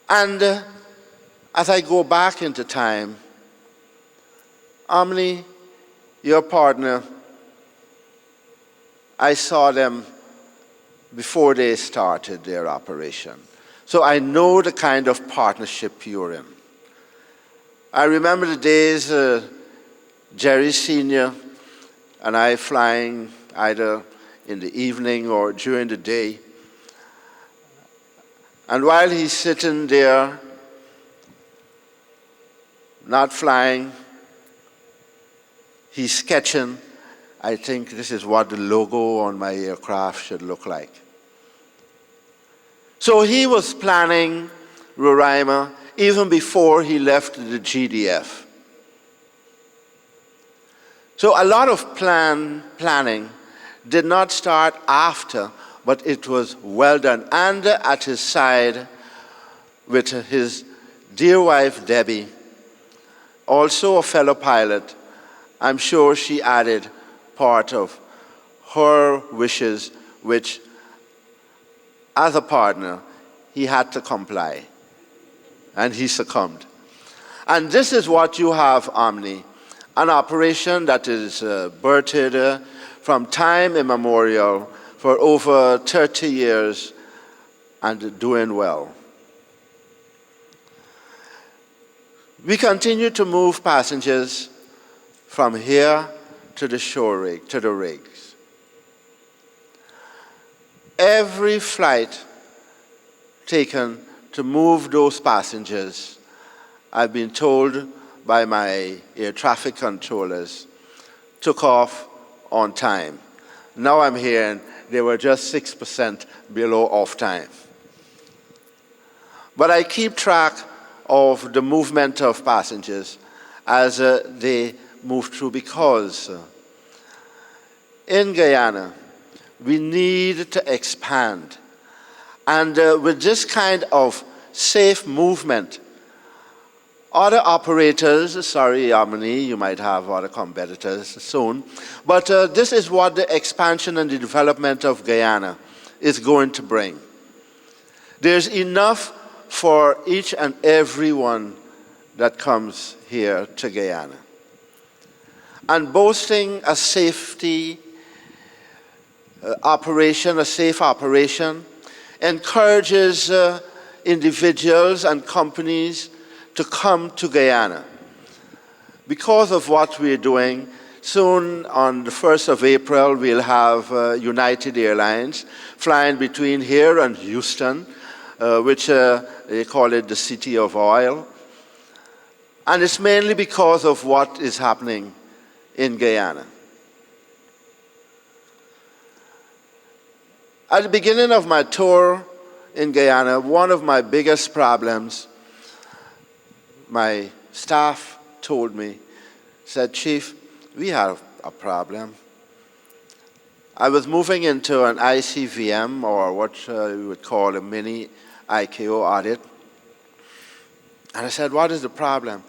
And as I go back into time, Omni, your partner, I saw them before they started their operation. So I know the kind of partnership you're in. I remember the days Jerry Sr. and I flying either in the evening or during the day. And while he's sitting there, not flying, he's sketching. I think this is what the logo on my aircraft should look like. So he was planning Roraima even before he left the GDF. So a lot of planning did not start after, but it was well done. And at his side, with his dear wife, Debbie, also a fellow pilot, I'm sure she added part of her wishes, which, as a partner, he had to comply. And he succumbed. And this is what you have, Omni, an operation that is birthed from time immemorial for over 30 years and doing well. We continue to move passengers from here to the shore rig, to the rigs. Every flight taken to move those passengers, I've been told by my air traffic controllers, took off on time. Now I'm hearing they were just 6% below off time. But I keep track of the movement of passengers as they move through, because in Guyana, we need to expand. And with this kind of safe movement, Other operators, sorry, Omni, you might have other competitors soon, but this is what the expansion and the development of Guyana is going to bring. There's enough for each and every one that comes here to Guyana. And boasting a safety operation, a safe operation, encourages individuals and companies to come to Guyana. Because of what we're doing, soon on the 1st of April, we'll have United Airlines flying between here and Houston, which they call it the City of Oil. And it's mainly because of what is happening in Guyana. At the beginning of my tour in Guyana, one of my biggest problems, my staff told me, said, "Chief, we have a problem." I was moving into an ICVM, or what you would call a mini IKO audit. And I said, "What is the problem?"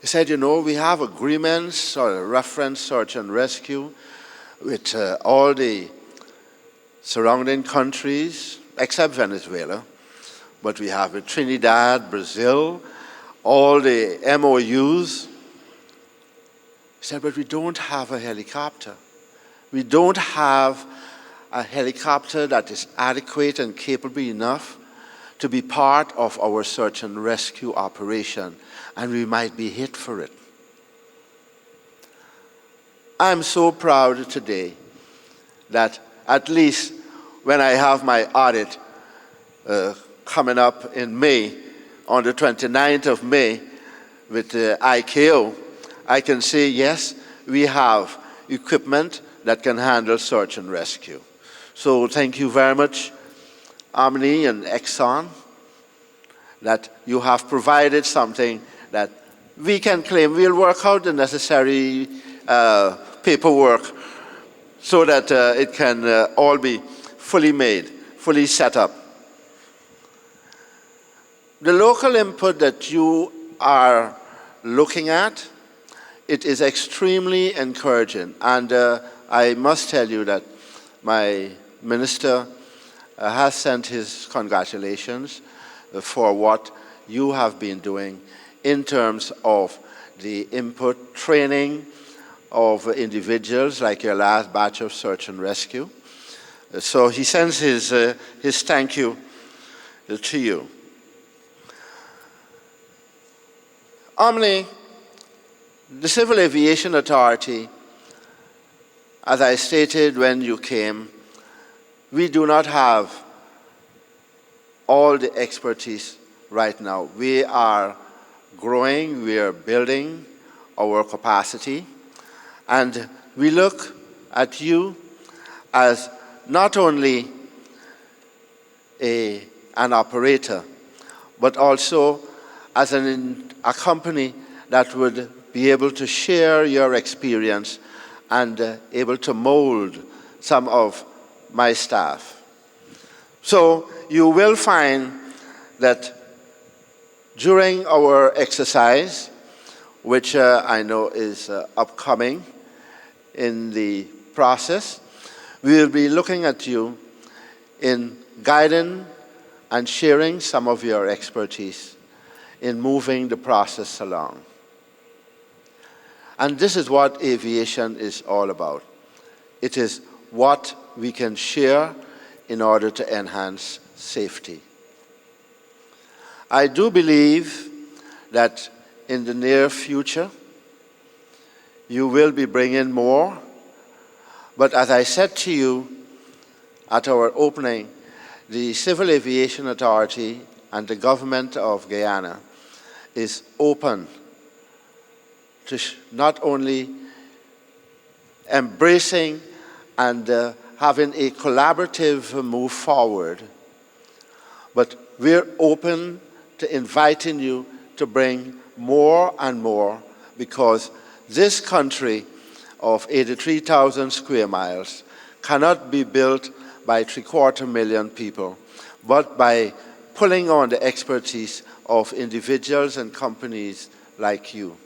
He said, "You know, we have agreements or reference search and rescue with all the surrounding countries, except Venezuela. But we have with Trinidad, Brazil, all the MOUs." He said, "But we don't have a helicopter. We don't have a helicopter that is adequate and capable enough to be part of our search and rescue operation, and we might be hit for it." I'm so proud today that at least when I have my audit coming up in May, on the 29th of May with the IKO, I can say, yes, we have equipment that can handle search and rescue. So thank you very much, Omni and Exxon, that you have provided something that we can claim. We'll work out the necessary paperwork so that it can all be fully made, fully set up. The local input that you are looking at, it is extremely encouraging. And I must tell you that my minister has sent his congratulations for what you have been doing in terms of the input training of individuals, like your last batch of search and rescue. So he sends his thank you to you. Omni, the Civil Aviation Authority, as I stated when you came, we do not have all the expertise right now. We are growing, we are building our capacity, and we look at you as not only an operator, but also as a company that would be able to share your experience and able to mold some of my staff. So you will find that during our exercise, which I know is upcoming in the process, we will be looking at you in guiding and sharing some of your expertise in moving the process along. And this is what aviation is all about. It is what we can share in order to enhance safety. I do believe that in the near future, you will be bringing more. But as I said to you at our opening, the Civil Aviation Authority and the government of Guyana is open to not only embracing and having a collaborative move forward, but we're open to inviting you to bring more and more, because this country of 83,000 square miles cannot be built by 750,000 people, but by pulling on the expertise of individuals and companies like you.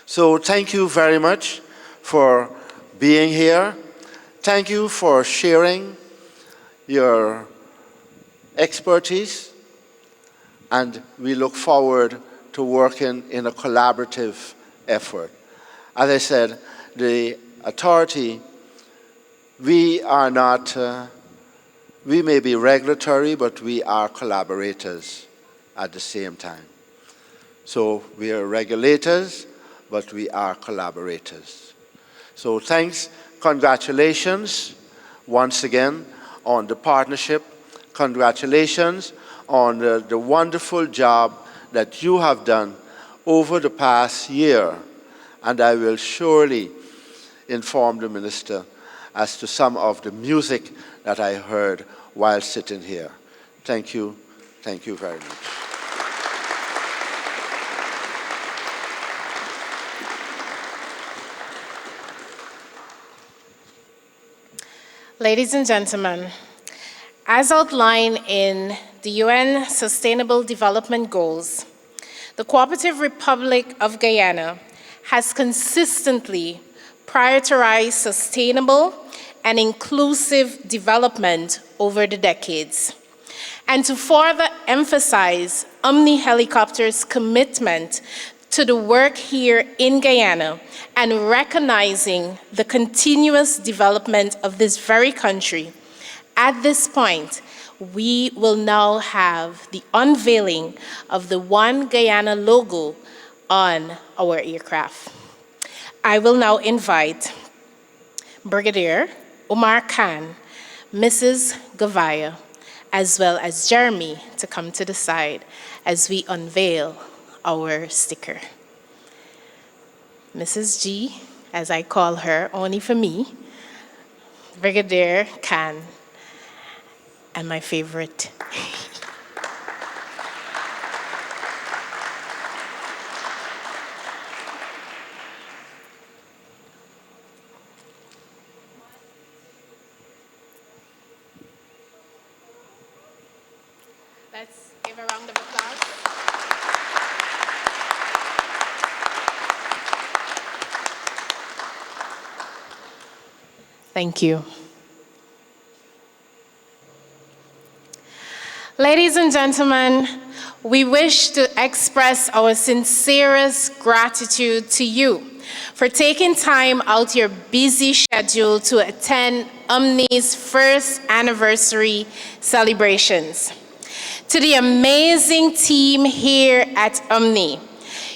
So thank you very much for being here. Thank you for sharing your expertise, and we look forward to working in a collaborative effort. As I said, the authority, we are not, we may be regulatory, but we are collaborators at the same time. So we are regulators, but we are collaborators. So thanks, congratulations once again on the partnership. Congratulations on the wonderful job that you have done over the past year. And I will surely inform the minister as to some of the music that I heard while sitting here. Thank you very much. Ladies and gentlemen, as outlined in the UN Sustainable Development Goals, the Cooperative Republic of Guyana has consistently prioritized sustainable and inclusive development over the decades. And to further emphasize Omni Helicopter's commitment to the work here in Guyana and recognizing the continuous development of this very country, at this point, we will now have the unveiling of the One Guyana logo on our aircraft. I will now invite Brigadier Omar Khan, Mrs. Gavaya, as well as Jeremy to come to the side as we unveil our sticker. Mrs. G, as I call her only for me, Brigadier Khan, and my favorite. Let's give a round of applause. Thank you. Ladies and gentlemen, we wish to express our sincerest gratitude to you for taking time out your busy schedule to attend Omni's first anniversary celebrations. To the amazing team here at Omni,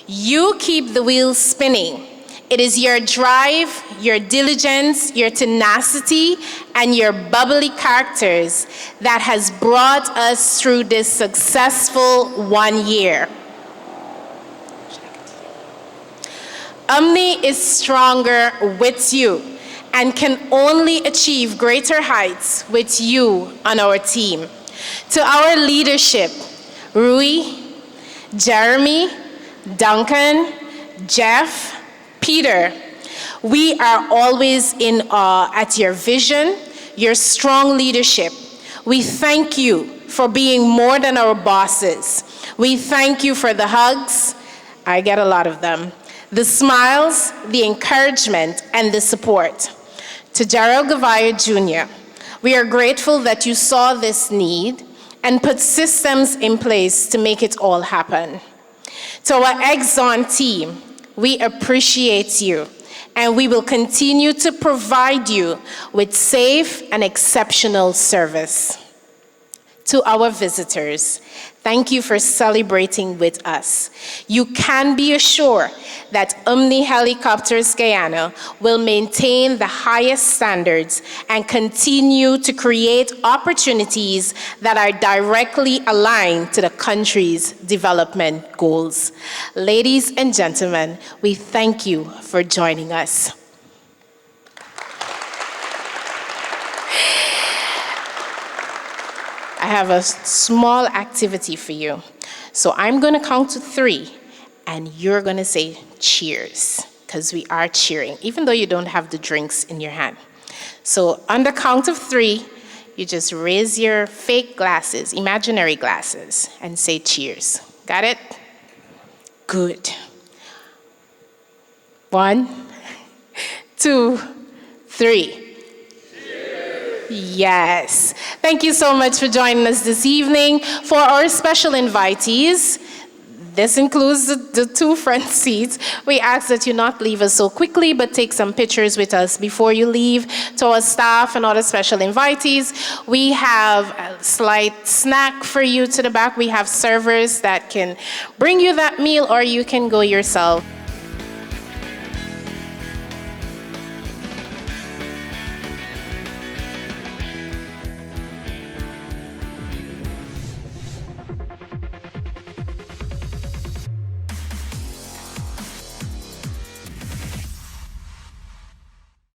you keep the wheels spinning. It is your drive, your diligence, your tenacity, and your bubbly characters that has brought us through this successful 1 year. Omni is stronger with you and can only achieve greater heights with you on our team. To our leadership, Rui, Jeremy, Duncan, Jeff, Peter, we are always in awe at your vision, your strong leadership. We thank you for being more than our bosses. We thank you for the hugs, I get a lot of them, the smiles, the encouragement, and the support. To Gerald Gavaya Jr., we are grateful that you saw this need and put systems in place to make it all happen. To our Exxon team, we appreciate you, and we will continue to provide you with safe and exceptional service. To our visitors, thank you for celebrating with us. You can be assured that Omni Helicopters Guyana will maintain the highest standards and continue to create opportunities that are directly aligned to the country's development goals. Ladies and gentlemen, we thank you for joining us. I have a small activity for you. So I'm going to count to 3, and you're going to say cheers, because we are cheering, even though you don't have the drinks in your hand. So on the count of 3, you just raise your fake glasses, imaginary glasses, and say cheers. Got it? Good. 1, 2, 3. Yes. Thank you so much for joining us this evening. For our special invitees, this includes the 2 front seats. We ask that you not leave us so quickly, but take some pictures with us before you leave. To our staff and other special invitees, we have a slight snack for you to the back. We have servers that can bring you that meal, or you can go yourself.